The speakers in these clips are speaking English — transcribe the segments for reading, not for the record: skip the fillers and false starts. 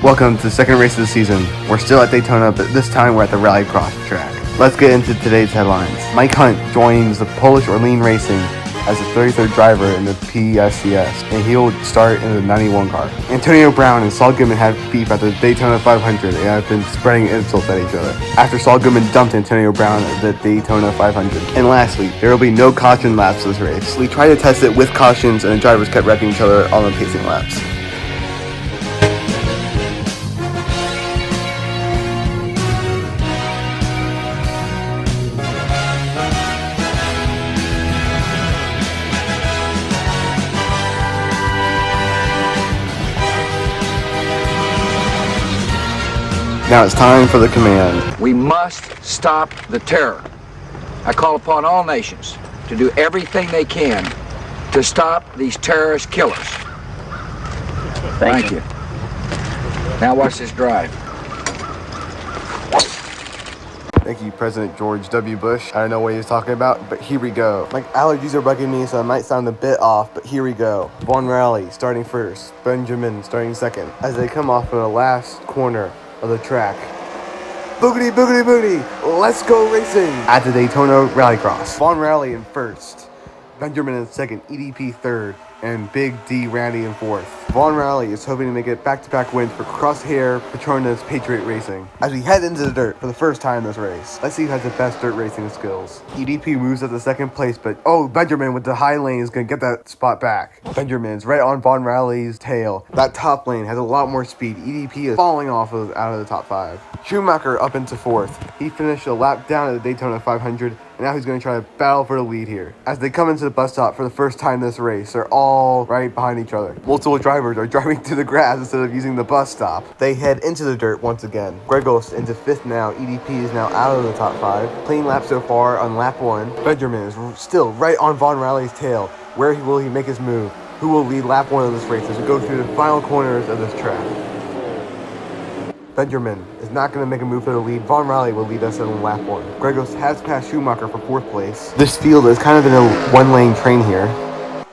Welcome to the second race of the season. We're still at Daytona, but this time we're at the Rallycross track. Let's get into today's headlines. Mike Hunt joins the Polish Orlean Racing as the 33rd driver in the PSCS, and he'll start in the 91 car. Antonio Brown and Saul Goodman had beef at the Daytona 500 and have been spreading insults at each other after Saul Goodman dumped Antonio Brown at the Daytona 500. And lastly, there will be no caution laps this race. We tried to test it with cautions, and the drivers kept wrecking each other on the pacing laps. Now it's time for the command. We must stop the terror. I call upon all nations to do everything they can to stop these terrorist killers. Thank you. Now watch this drive. Thank you, President George W. Bush. I don't know what he was talking about, but here we go. My allergies are bugging me, so I might sound a bit off, but here we go. Vaughn Rally starting first, Benjamin starting second, as they come off of the last corner of the track. Boogity, boogity, boogity, let's go racing! At the Daytona Rallycross. Vaughn Rally in first, Benjamin in second, EDP third, and Big D Randy in fourth. Vaughn Rally is hoping to make it back-to-back wins for Crosshair Petronas Patriot Racing as we head into the dirt for the first time this race. Let's see who has the best dirt racing skills. EDP moves up to second place, but Benjamin with the high lane is going to get that spot back. Benjamin's right on Vaughn Rally's tail. That top lane has a lot more speed. EDP is falling out of the top 5. Schumacher up into fourth. He finished a lap down at the Daytona 500, and now he's going to try to battle for the lead here. As they come into the bus stop for the first time this race, they're all right behind each other. Multiple drivers are driving to the grass instead of using the bus stop. They head into the dirt once again. Gregos into 5th now. EDP is now out of the top 5. Clean lap so far on lap 1. Benjamin is still right on Vaughn Rally's tail. Where will he make his move? Who will lead lap 1 of this race as we go through the final corners of this track? Benjamin is not going to make a move for the lead. Vaughn Rally will lead us in lap 1. Gregos has passed Schumacher for 4th place. This field is kind of in a one-lane train here.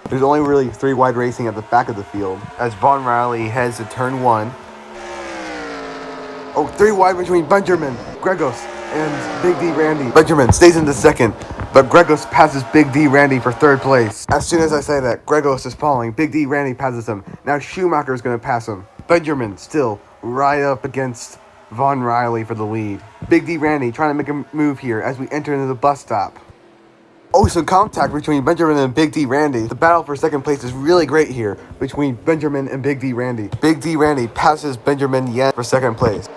There's only really 3 wide racing at the back of the field as Vaughn Rally heads to turn 1. 3 wide between Benjamin, Gregos, and Big D Randy. Benjamin stays into second, but Gregos passes Big D Randy for 3rd place. As soon as I say that, Gregos is falling. Big D Randy passes him. Now Schumacher is going to pass him. Benjamin still right up against Vaughn Rally for the lead. Big D Randy trying to make a move here as we enter into the bus stop. Some contact between Benjamin and Big D Randy. The battle for second place is really great here between Benjamin and Big D Randy. Big D Randy passes Benjamin Yen for 2nd place.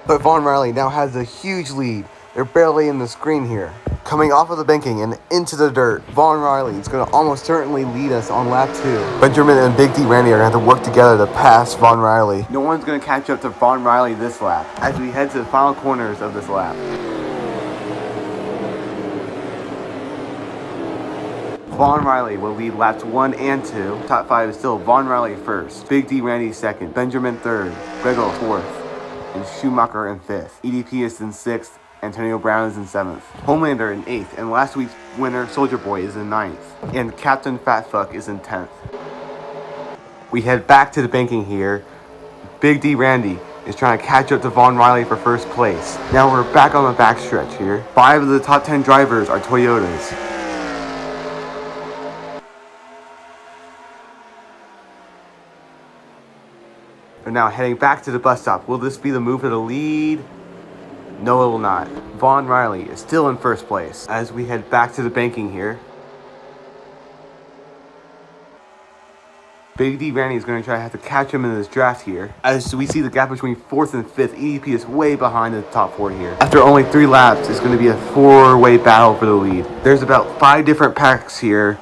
But Vaughn Rally now has a huge lead. They're barely in the screen here. Coming off of the banking and into the dirt, Vaughn Rally is going to almost certainly lead us on lap 2. Benjamin and Big D Randy are going to have to work together to pass Vaughn Rally. No one's going to catch up to Vaughn Rally this lap as we head to the final corners of this lap. Vaughn Rally will lead laps 1 and 2. Top 5 is still Vaughn Rally first, Big D Randy second, Benjamin third, Gregor 4th, and Schumacher in 5th. EDP is in 6th. Antonio Brown is in 7th. Homelander in 8th, and last week's winner, Soldier Boy, is in 9th. And Captain Fatfuck is in 10th. We head back to the banking here. Big D Randy is trying to catch up to Vaughn Rally for 1st place. Now we're back on the backstretch here. 5 of the top 10 drivers are Toyotas. We're now heading back to the bus stop. Will this be the move for the lead? No, it will not. Vaughn Rally is still in 1st place as we head back to the banking here. Big D Randy is going to have to catch him in this draft here. As we see the gap between 4th and 5th, EDP is way behind the top 4 here. After only 3 laps, it's going to be a 4-way battle for the lead. There's about 5 different packs here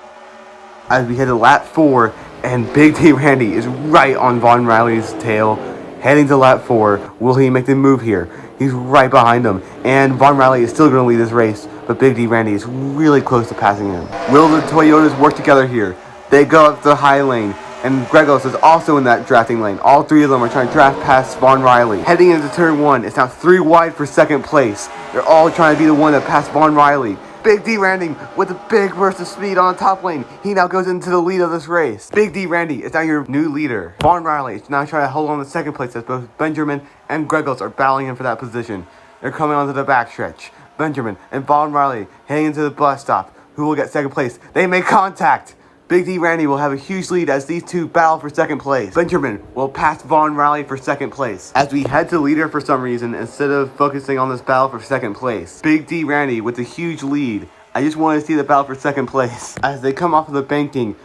as we head to lap 4, and Big D Randy is right on Vaughn Rally's tail, heading to lap 4. Will he make the move here? He's right behind him, and Vaughn Rally is still going to lead this race, but Big D Randy is really close to passing him. Will the Toyotas work together here? They go up the high lane, and Gregos is also in that drafting lane. All 3 of them are trying to draft past Vaughn Rally. Heading into turn 1, it's now 3 wide for 2nd place. They're all trying to be the one that passed Vaughn Rally. Big D Randy with a big burst of speed on the top lane. He now goes into the lead of this race. Big D Randy is now your new leader. Vaughn Riley is now trying to hold on to second place as both Benjamin and Gregos are battling him for that position. They're coming onto the backstretch. Benjamin and Vaughn Riley heading into the bus stop. Who will get second place? They make contact. Big D Randy will have a huge lead as these two battle for second place. Benjamin will pass Vaughn Riley for second place. As we head to leader for some reason, instead of focusing on this battle for second place. Big D Randy with a huge lead. I just want to see the battle for second place. As they come off of the banking.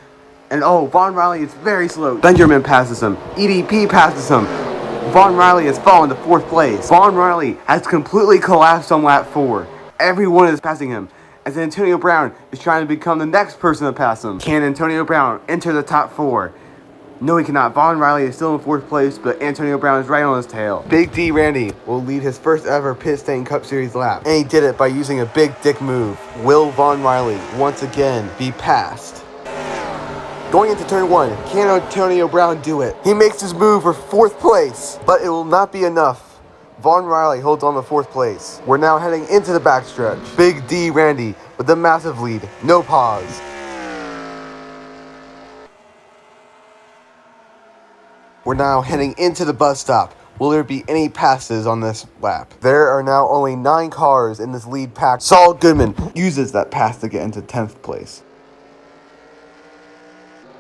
And oh, Vaughn Riley is very slow. Benjamin passes him. EDP passes him. Vaughn Riley has fallen to fourth place. Vaughn Riley has completely collapsed on lap 4. Everyone is passing him. As Antonio Brown is trying to become the next person to pass him. Can Antonio Brown enter the top 4? No, he cannot. Vaughn Riley is still in fourth place, but Antonio Brown is right on his tail. Big D Randy will lead his first ever Pit Staying Cup Series lap. And he did it by using a big dick move. Will Vaughn Riley once again be passed? Going into turn 1, can Antonio Brown do it? He makes his move for fourth place, but it will not be enough. Vaughn Riley holds on to fourth place. We're now heading into the backstretch. Big D Randy with the massive lead. No pause. We're now heading into the bus stop. Will there be any passes on this lap? There are now only 9 cars in this lead pack. Saul Goodman uses that pass to get into 10th place.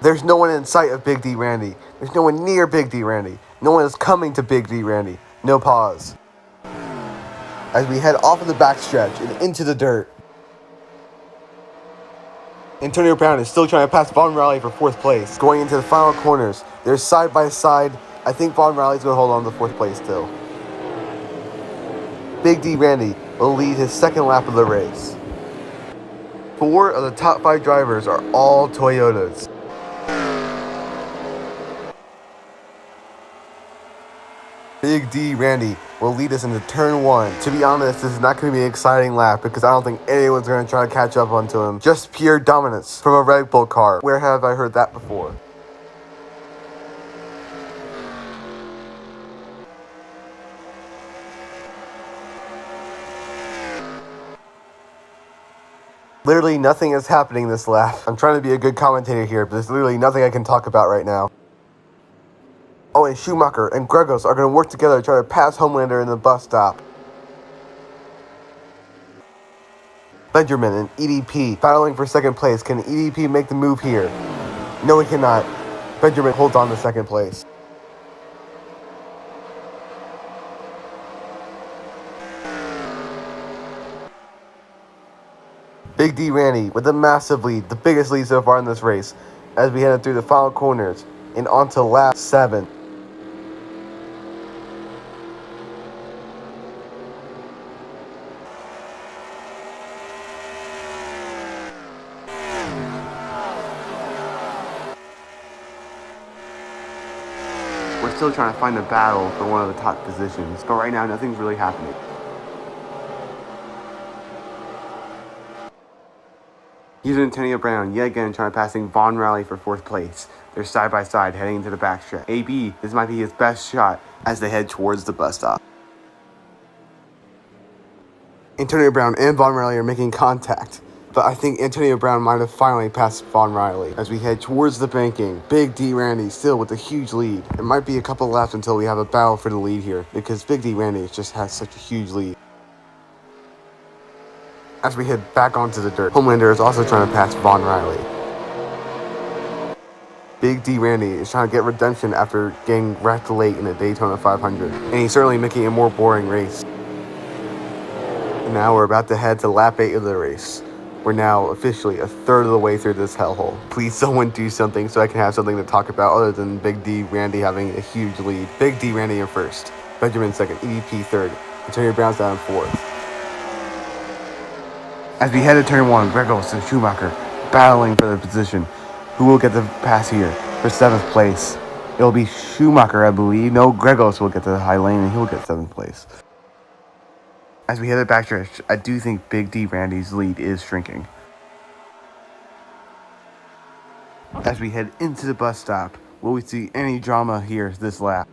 There's no one in sight of Big D Randy. There's no one near Big D Randy. No one is coming to Big D Randy. No pause. As we head off of the backstretch and into the dirt. Antonio Brown is still trying to pass Vaughn Riley for fourth place. Going into the final corners. They're side by side. I think Vaughn Riley's going to hold on to fourth place still. Big D Randy will lead his second lap of the race. 4 of the top 5 drivers are all Toyotas. Big D Randy will lead us into turn 1. To be honest, this is not going to be an exciting lap because I don't think anyone's going to try to catch up onto him. Just pure dominance from a Red Bull car. Where have I heard that before? Literally nothing is happening this lap. I'm trying to be a good commentator here, but there's literally nothing I can talk about right now. Oh, and Schumacher and Gregos are going to work together to try to pass Homelander in the bus stop. Benjamin and EDP battling for second place. Can EDP make the move here? No, he cannot. Benjamin holds on to second place. Big D Randy with a massive lead, the biggest lead so far in this race, as we head through the final corners and onto lap 7. We're still trying to find a battle for one of the top positions, but right now nothing's really happening. Here's Antonio Brown yet again trying to passing Vaughn Riley for fourth place. They're side by side heading into the backstretch. AB, this might be his best shot as they head towards the bus stop. Antonio Brown and Vaughn Riley are making contact, but I think Antonio Brown might have finally passed Vaughn Riley. As we head towards the banking, Big D Randy still with a huge lead. It might be a couple laps until we have a battle for the lead here, because Big D Randy just has such a huge lead. As we head back onto the dirt, Homelander is also trying to pass Vaughn Riley. Big D Randy is trying to get redemption after getting wrecked late in the Daytona 500, and he's certainly making a more boring race. And now we're about to head to lap 8 of the race. We're now officially a third of the way through this hellhole. Please someone do something so I can have something to talk about other than Big D Randy having a huge lead. Big D Randy in first, Benjamin second, EDP third, Antonio Brown's down in fourth. As we head to turn 1, Gregos and Schumacher battling for the position. Who will get the pass here for 7th place? It'll be Schumacher, I believe. No, Gregos will get to the high lane and he'll get 7th place. As we head to the backstretch, I do think Big D Randy's lead is shrinking. As we head into the bus stop, will we see any drama here this lap?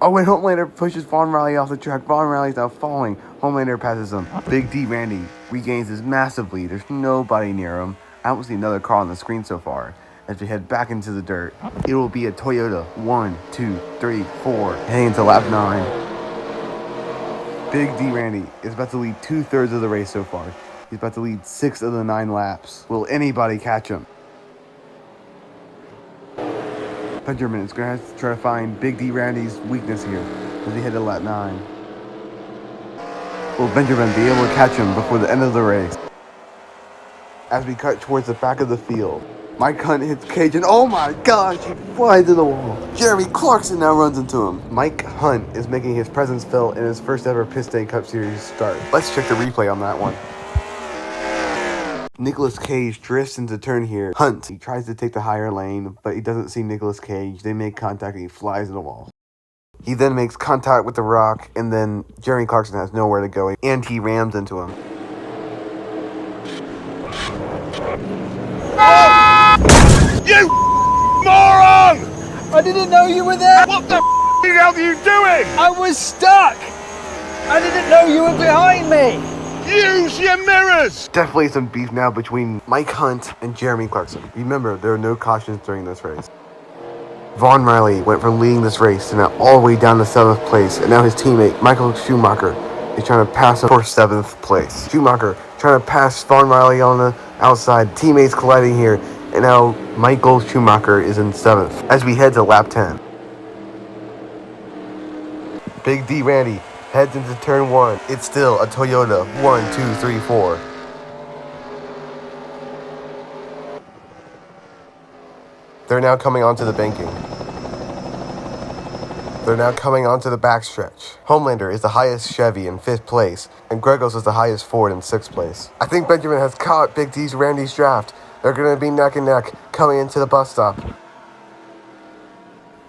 Oh, and Homelander pushes Von Riley off the track. Von Riley's now falling. Homelander passes him. Big D Randy regains his massive lead. There's nobody near him. I don't see another car on the screen so far. As we head back into the dirt, it will be a Toyota 1, 2, 3, 4, heading into lap 9. Big D Randy is about to lead 2/3 of the race so far. He's about to lead 6 of the 9 laps. Will anybody catch him? Benjamin is going to have to try to find Big D Randy's weakness here as he head to lap 9. Will Benjamin be able to catch him before the end of the race? As we cut towards the back of the field, Mike Hunt hits Cage and oh my gosh, he flies to the wall. Jeremy Clarkson now runs into him. Mike Hunt is making his presence felt in his first ever Piston Cup Series start. Let's check the replay on that one. Nicolas Cage drifts into turn here. Hunt, he tries to take the higher lane, but he doesn't see Nicolas Cage. They make contact and he flies in the wall. He then makes contact with the rock, and then Jeremy Clarkson has nowhere to go, and he rams into him. You moron! I didn't know you were there! What the hell are you doing? I was stuck! I didn't know you were behind me! Use your mirrors! Definitely some beef now between Mike Hunt and Jeremy Clarkson. Remember, there are no cautions during this race. Von Riley went from leading this race to now all the way down to 7th place, and now his teammate, Michael Schumacher, is trying to pass him for 7th place. Schumacher trying to pass Von Riley on the outside. Teammates colliding here, and now Michael Schumacher is in 7th as we head to lap 10. Big D Randy heads into turn 1. It's still a Toyota 1, 2, 3, 4. They're now coming onto the banking. They're now coming onto the backstretch. Homelander is the highest Chevy in 5th place, and Gregos is the highest Ford in 6th place. I think Benjamin has caught Big D's Randy's draft. They're going to be neck and neck coming into the bus stop.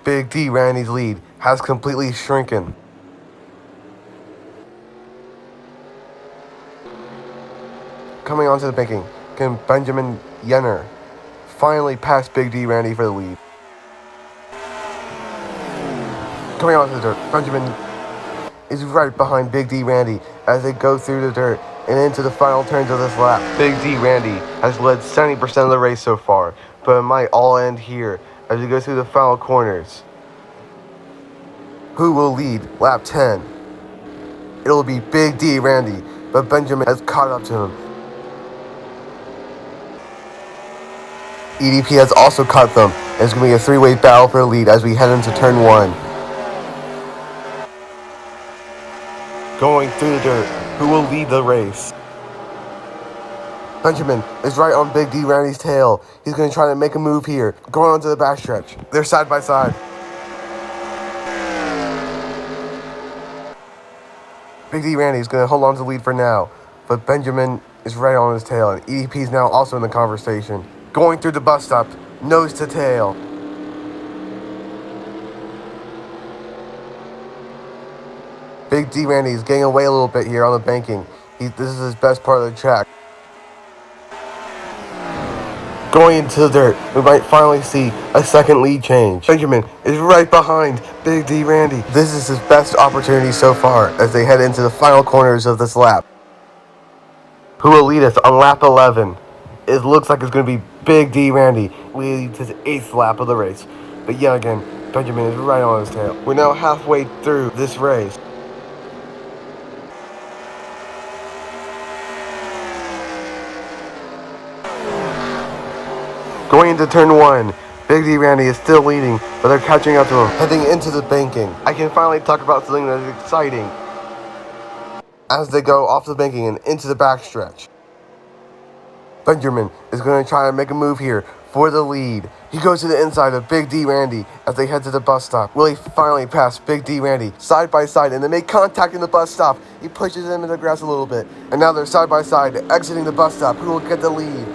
Big D Randy's lead has completely shrunken. Coming onto the banking, can Benjamin Yenner finally pass Big D Randy for the lead. Coming onto the dirt, Benjamin is right behind Big D Randy as they go through the dirt and into the final turns of this lap. Big D Randy has led 70% of the race so far, but it might all end here as we go through the final corners. Who will lead lap 10? It'll be Big D Randy, but Benjamin has caught up to him. EDP has also caught them, and it's going to be a 3-way battle for the lead as we head into turn 1. Going through the dirt, who will lead the race? Benjamin is right on Big D Randy's tail. He's going to try to make a move here, going onto the backstretch. They're side by side. Big D Randy is going to hold on to the lead for now, but Benjamin is right on his tail, and EDP is now also in the conversation. Going through the bus stop, nose to tail. Big D Randy is getting away a little bit here on the banking. This is his best part of the track. Going into the dirt, we might finally see a second lead change. Benjamin is right behind Big D Randy. This is his best opportunity so far as they head into the final corners of this lap. Who will lead us on lap 11? It looks like it's going to be Big D Randy leading to his 8th lap of the race. But yet again, Benjamin is right on his tail. We're now halfway through this race. Going into turn 1, Big D Randy is still leading, but they're catching up to him. Heading into the banking, I can finally talk about something that is exciting. As they go off the banking and into the backstretch. Benjamin is going to try and make a move here for the lead. He goes to the inside of Big D Randy as they head to the bus stop. Will he finally pass Big D Randy side by side, and they make contact in the bus stop. He pushes him in the grass a little bit, and now they're side by side exiting the bus stop. Who will get the lead?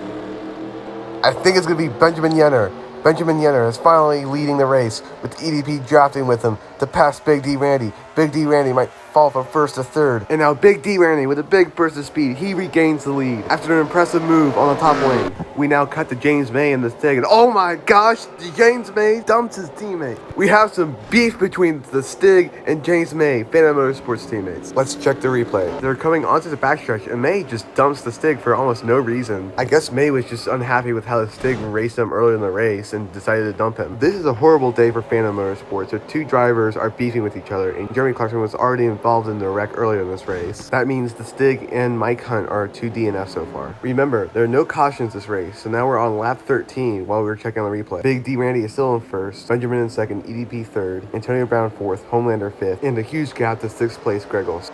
I think it's going to be Benjamin Yenner. Benjamin Yenner is finally leading the race with EDP drafting with him to pass Big D Randy. Big D Randy might fall from first to third. And now Big D Randy with a big burst of speed, he regains the lead. After an impressive move on the top lane, we now cut to James May in the Stig, and oh my gosh, James May dumps his teammate. We have some beef between the Stig and James May, Phantom Motorsports teammates. Let's check the replay. They're coming onto the backstretch, and May just dumps the Stig for almost no reason. I guess May was just unhappy with how the Stig raced him earlier in the race and decided to dump him. This is a horrible day for Phantom Motorsports. Their two drivers are beefing with each other, and Jeremy Clarkson was already involved in the wreck earlier in this race. That means the Stig and Mike Hunt are 2 DNF so far. Remember, there are no cautions this race, so now we're on lap 13 while we were checking on the replay. Big D Randy is still in first, Benjamin in second, EDP third, Antonio Brown fourth, Homelander fifth, and a huge gap to sixth place Gregos.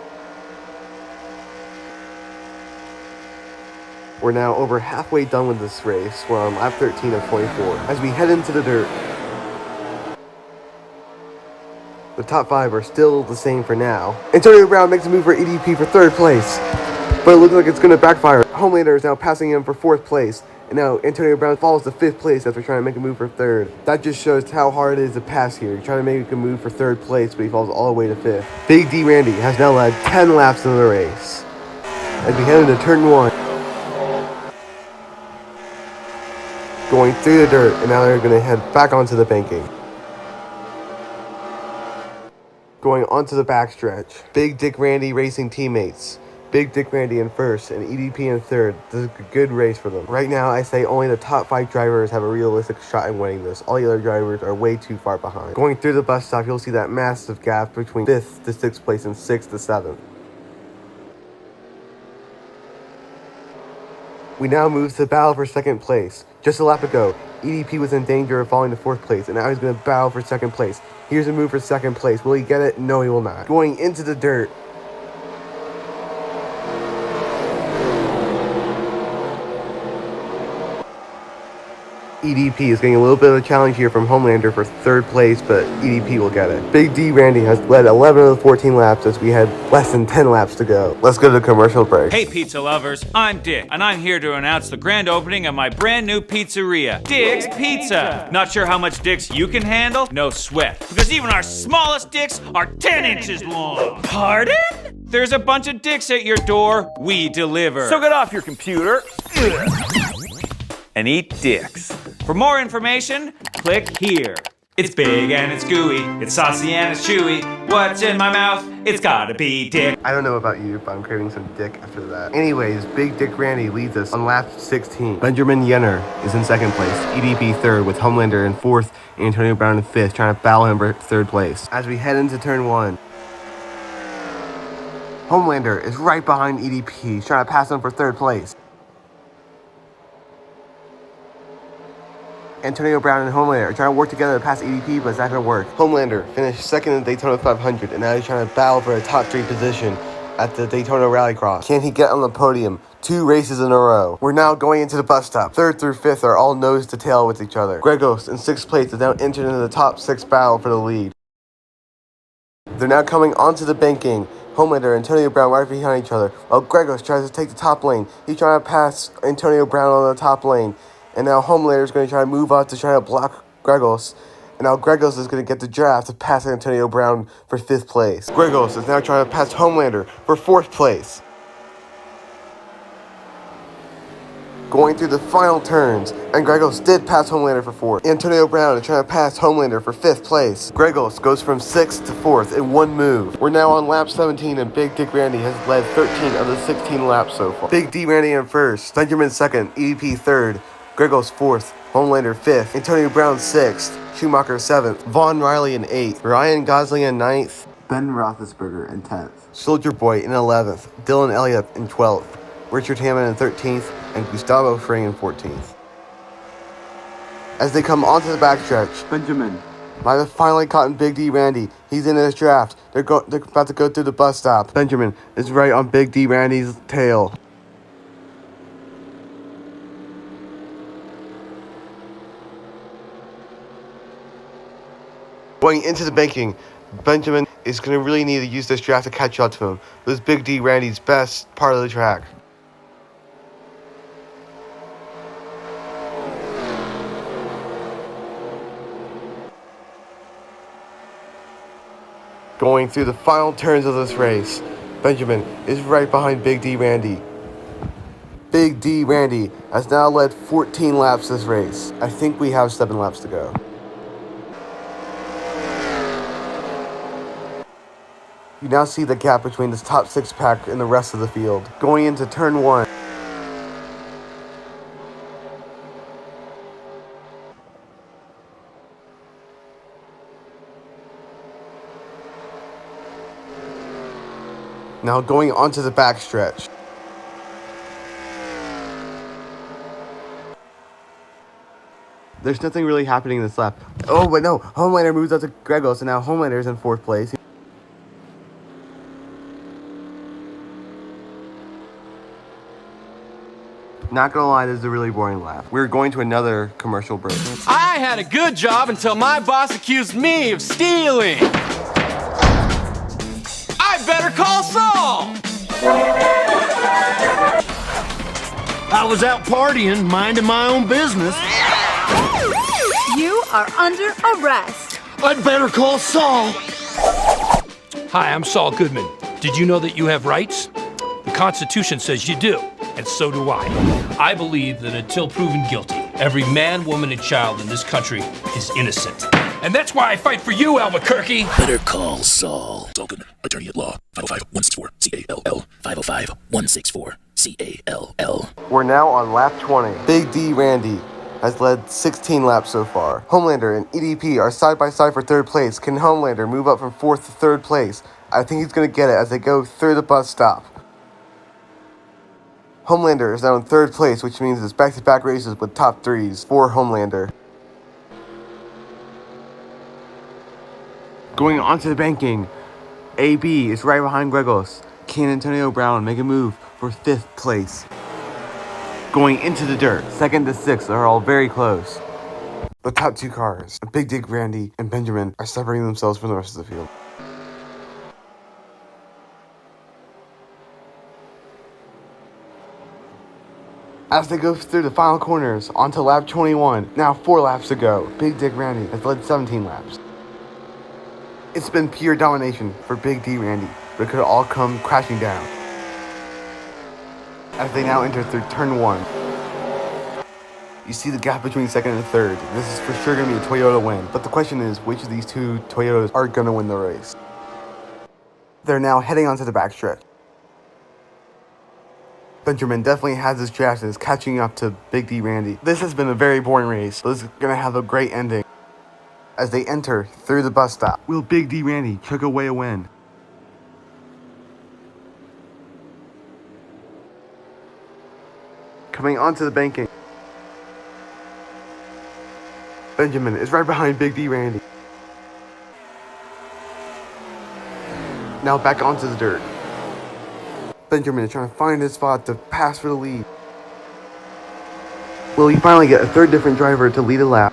We're now over halfway done with this race. We're on lap 13 of 24. As we head into the dirt, the top 5 are still the same for now. Antonio Brown makes a move for EDP for third place, but it looks like it's going to backfire. Homelander is now passing him for fourth place, and now Antonio Brown falls to fifth place after trying to make a move for third. That just shows how hard it is to pass here. You're trying to make a move for third place, but he falls all the way to fifth. Big D Randy has now led 10 laps in the race. As we head into turn 1, going through the dirt, and now they're going to head back onto the banking. Going onto the backstretch. Big Dick Randy racing teammates. Big Dick Randy in first and EDP in third. This is a good race for them. Right now, I say only the top 5 drivers have a realistic shot in winning this. All the other drivers are way too far behind. Going through the bus stop, you'll see that massive gap between 5th to 6th place and 6th to 7th. We now move to the battle for second place. Just a lap ago, EDP was in danger of falling to 4th place, and now he's going to battle for second place. Here's a move for second place. Will he get it? No, he will not. Going into the dirt, EDP is getting a little bit of a challenge here from Homelander for third place, but EDP will get it. Big D Randy has led 11 of the 14 laps as we had less than 10 laps to go. Let's go to the commercial break. Hey pizza lovers, I'm Dick, and I'm here to announce the grand opening of my brand new pizzeria, Dick's Pizza. Not sure how much dicks you can handle? No sweat, because even our smallest dicks are 10 inches long. Pardon? There's a bunch of dicks at your door, we deliver. So get off your computer And eat dicks. For more information, click here. It's big and it's gooey, it's saucy and it's chewy. What's in my mouth? It's gotta be dick. I don't know about you, but I'm craving some dick after that. Anyways, Big Dick Randy leads us on lap 16. Benjamin Yenner is in second place, EDP third with Homelander in fourth, and Antonio Brown in fifth, trying to battle him for third place. As we head into turn 1, Homelander is right behind EDP, he's trying to pass him for third place. Antonio Brown and Homelander are trying to work together to pass EDP, but it's not going to work. Homelander finished second in the Daytona 500, and now he's trying to battle for a top 3 position at the Daytona Rallycross. Can he get on the podium 2 races in a row? We're now going into the bus stop. 3rd through 5th are all nose to tail with each other. Gregos in 6th place is now entered into the top 6 battle for the lead. They're now coming onto the banking. Homelander and Antonio Brown right behind each other, while Gregos tries to take the top lane. He's trying to pass Antonio Brown on the top lane. And now Homelander is going to try to move up to try to block Gregos. And now Gregos is going to get the draft to pass Antonio Brown for 5th place. Gregos is now trying to pass Homelander for 4th place. Going through the final turns, and Gregos did pass Homelander for 4th. Antonio Brown is trying to pass Homelander for 5th place. Gregos goes from 6th to 4th in 1 move. We're now on lap 17, and Big Dick Randy has led 13 of the 16 laps so far. Big D Randy in first, Benjamin second, EDP third, Gregos 4th, Homelander 5th, Antonio Brown 6th, Schumacher 7th, Vaughn Riley in 8th, Ryan Gosling in 9th, Ben Roethlisberger in 10th, Soldier Boy in 11th, Dylan Elliott in 12th, Richard Hammond in 13th, and Gustavo Fring in 14th. As they come onto the backstretch, Benjamin might have finally caught Big D Randy. He's in his draft. They're about to go through the bus stop. Benjamin is right on Big D Randy's tail. Going into the banking, Benjamin is going to really need to use this draft to catch up to him. This is Big D Randy's best part of the track. Going through the final turns of this race, Benjamin is right behind Big D Randy. Big D Randy has now led 14 laps this race. I think we have 7 laps to go. You now see the gap between this top 6 pack and the rest of the field. Going into turn 1. Now going onto the backstretch. There's nothing really happening in this lap. Oh, but no. Homelander moves up to Gregos, and now Homelander is in 4th place. Not gonna lie, this is a really boring lap. We're going to another commercial break. I had a good job until my boss accused me of stealing. I better call Saul. I was out partying, minding my own business. You are under arrest. I'd better call Saul. Hi, I'm Saul Goodman. Did you know that you have rights? The Constitution says you do, and so do I. I believe that until proven guilty, every man, woman, and child in this country is innocent. And that's why I fight for you, Albuquerque. Better call Saul. Saul Goodman, attorney at law, 505-164-CALL, 505-164-CALL. We're now on lap 20. Big D Randy has led 16 laps so far. Homelander and EDP are side by side for 3rd place. Can Homelander move up from 4th to 3rd place? I think he's going to get it as they go through the bus stop. Homelander is now in 3rd place, which means it's back-to-back races with top 3s for Homelander. Going onto the banking, AB is right behind Gregos. Can Antonio Brown make a move for 5th place? Going into the dirt, 2nd to 6th are all very close. The top 2 cars, Big Dick Randy and Benjamin, are separating themselves from the rest of the field. As they go through the final corners, onto lap 21, now 4 laps to go. Big Dick Randy has led 17 laps. It's been pure domination for Big D Randy, but it could all come crashing down as they now enter through turn 1. You see the gap between 2nd and 3rd. This is for sure going to be a Toyota win, but the question is which of these 2 Toyotas are going to win the race. They're now heading onto the backstretch. Benjamin definitely has his chances catching up to Big D Randy. This has been a very boring race, but this is going to have a great ending. As they enter through the bus stop, will Big D Randy chuck away a win? Coming onto the banking, Benjamin is right behind Big D Randy. Now back onto the dirt. Benjamin is trying to find his spot to pass for the lead. Will he finally get a 3rd different driver to lead a lap?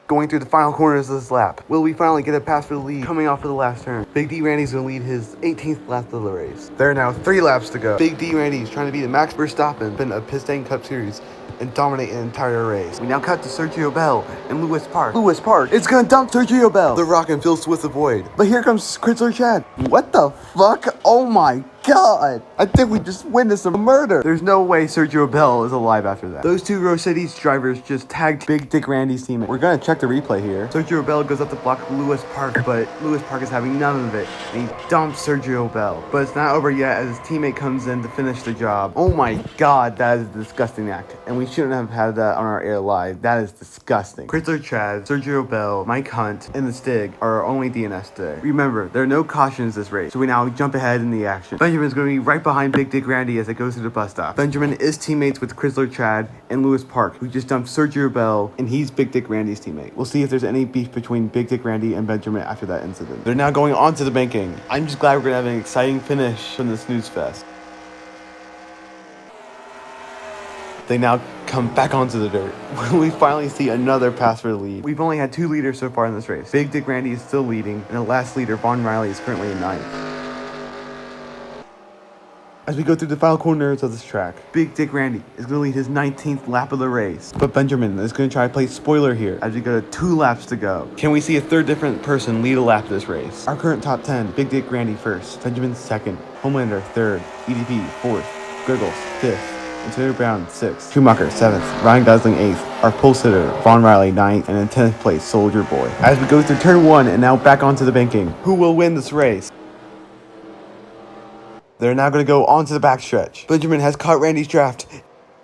Going through the final corners of this lap, will we finally get a pass for the lead coming off of the last turn? Big D Randy's going to lead his 18th lap of the race. There are now 3 laps to go. Big D Randy is trying to be the Max Verstappen in a Piston Cup Series and dominate an entire race. We now cut to Sergio Bell and Lewis Park. Lewis Park is going to dump Sergio Bell. The Rock and Phil Swift avoid. But here comes Chrysler Chad. What the fuck? Oh my god. I think we just witnessed a murder. There's no way Sergio Bell is alive after that. Those 2 Rose Cities drivers just tagged Big Dick Randy's teammate. We're going to check the replay here. Sergio Bell goes up to block Lewis Park, but Lewis Park is having none of it. And he dumps Sergio Bell. But it's not over yet as his teammate comes in to finish the job. Oh my god, that is a disgusting act. And we shouldn't have had that on our air live. That is disgusting. Chrysler Chad, Sergio Bell, Mike Hunt, and the Stig are our only DNS today. Remember, there are no cautions this race, so we now jump ahead in the action. Benjamin's going to be right behind Big Dick Randy as it goes through the bus stop. Benjamin is teammates with Chrysler Chad and Lewis Park, who just dumped Sergio Bell, and he's Big Dick Randy's teammate. We'll see if there's any beef between Big Dick Randy and Benjamin after that incident. They're now going on to the banking. I'm just glad we're going to have an exciting finish from this snooze fest. They now come back onto the dirt. We finally see another pass for the lead. We've only had 2 leaders so far in this race. Big Dick Randy is still leading, and the last leader, Vaughn Riley, is currently in 9th. As we go through the final corners of this track, Big Dick Randy is going to lead his 19th lap of the race. But Benjamin is going to try to play spoiler here as we go to 2 laps to go. Can we see a third different person lead a lap of this race? Our current top 10, Big Dick Randy first, Benjamin second, Homelander third, EDP fourth, Griggles fifth, Antonio Brown 6th, Schumacher 7th, Ryan Gosling 8th, our pole sitter Vaughn Riley 9th, and in 10th place Soldier Boy. As we go through turn 1 and now back onto the banking, who will win this race? They're now going to go onto the backstretch. Benjamin has caught Randy's draft,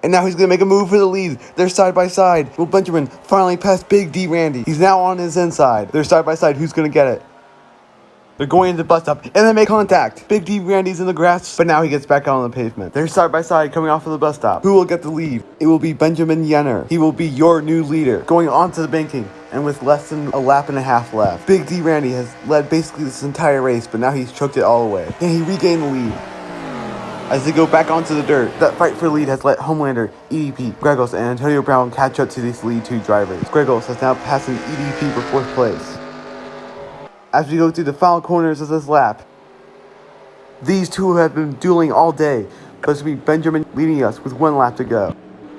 and now he's going to make a move for the lead. They're side by side. Will Benjamin finally pass Big D Randy? He's now on his inside. They're side by side. Who's going to get it? They're going into the bus stop, and they make contact. Big D Randy's in the grass, but now he gets back out on the pavement. They're side by side coming off of the bus stop. Who will get the lead? It will be Benjamin Yenner. He will be your new leader. Going onto the banking, and with less than a lap and a half left, Big D Randy has led basically this entire race, but now he's choked it all away. Can he regain the lead? As they go back onto the dirt, that fight for lead has let Homelander, EDP, Griggles, and Antonio Brown catch up to these lead 2 drivers. Griggles has now passed an EDP for 4th place. As we go through the final corners of this lap, these two have been dueling all day, but it's going to be Benjamin leading us with 1 lap to go.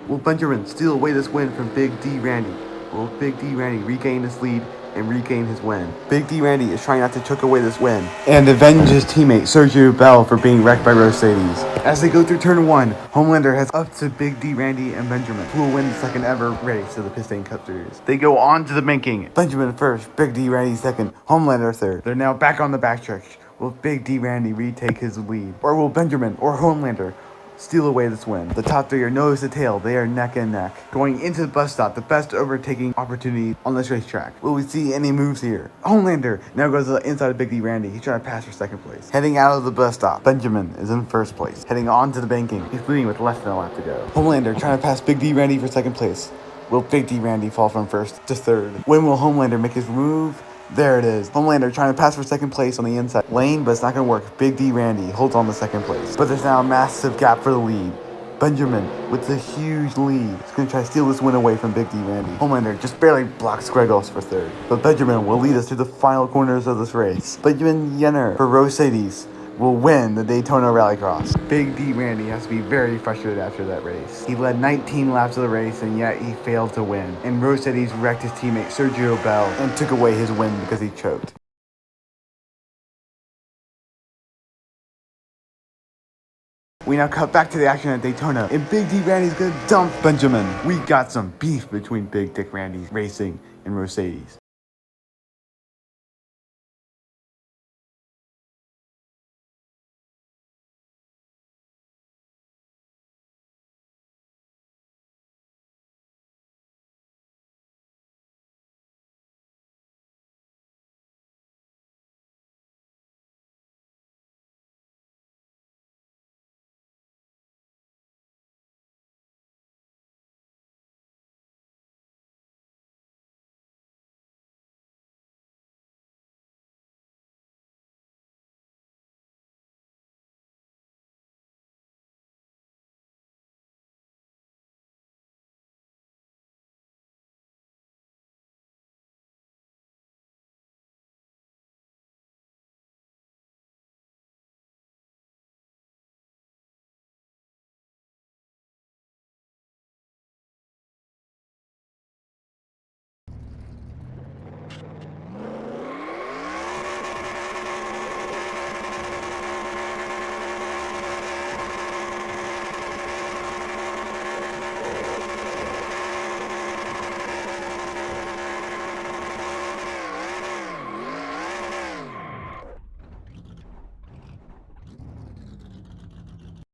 Will Benjamin steal away this win from Big D Randy? Will Big D Randy regain this lead and regain his win? Big D Randy is trying not to choke away this win and avenge his teammate Sergio Bell for being wrecked by Mercedes. As they go through turn 1, Homelander has up to Big D Randy and Benjamin, who will win the second ever race of the Piston Cup Series. They go on to the banking. Benjamin first, Big D Randy second, Homelander third. They're now back on the backstretch. Will Big D Randy retake his lead? Or will Benjamin or Homelander steal away this win? The top 3 are nose to tail. They are neck and neck. Going into the bus stop, the best overtaking opportunity on this racetrack. Will we see any moves here? Homelander now goes to the inside of Big D Randy. He's trying to pass for 2nd place. Heading out of the bus stop, Benjamin is in 1st place. Heading on to the banking. He's leading with less than a lap to go. Homelander trying to pass Big D Randy for 2nd place. Will Big D Randy fall from 1st to 3rd? When will Homelander make his move? There it is. Homelander trying to pass for 2nd place on the inside lane, but it's not going to work. Big D Randy holds on to 2nd place. But there's now a massive gap for the lead. Benjamin with the huge lead is going to try to steal this win away from Big D Randy. Homelander just barely blocks Griggles for 3rd. But Benjamin will lead us through the final corners of this race. Benjamin Yenner for Mercedes will win the Daytona Rallycross. Big D Randy has to be very frustrated after that race. He led 19 laps of the race and yet he failed to win. And Mercedes wrecked his teammate Sergio Bell and took away his win because he choked. We now cut back to the action at Daytona, and Big D Randy's gonna dump Benjamin. We got some beef between Big Dick Randy Racing and Mercedes.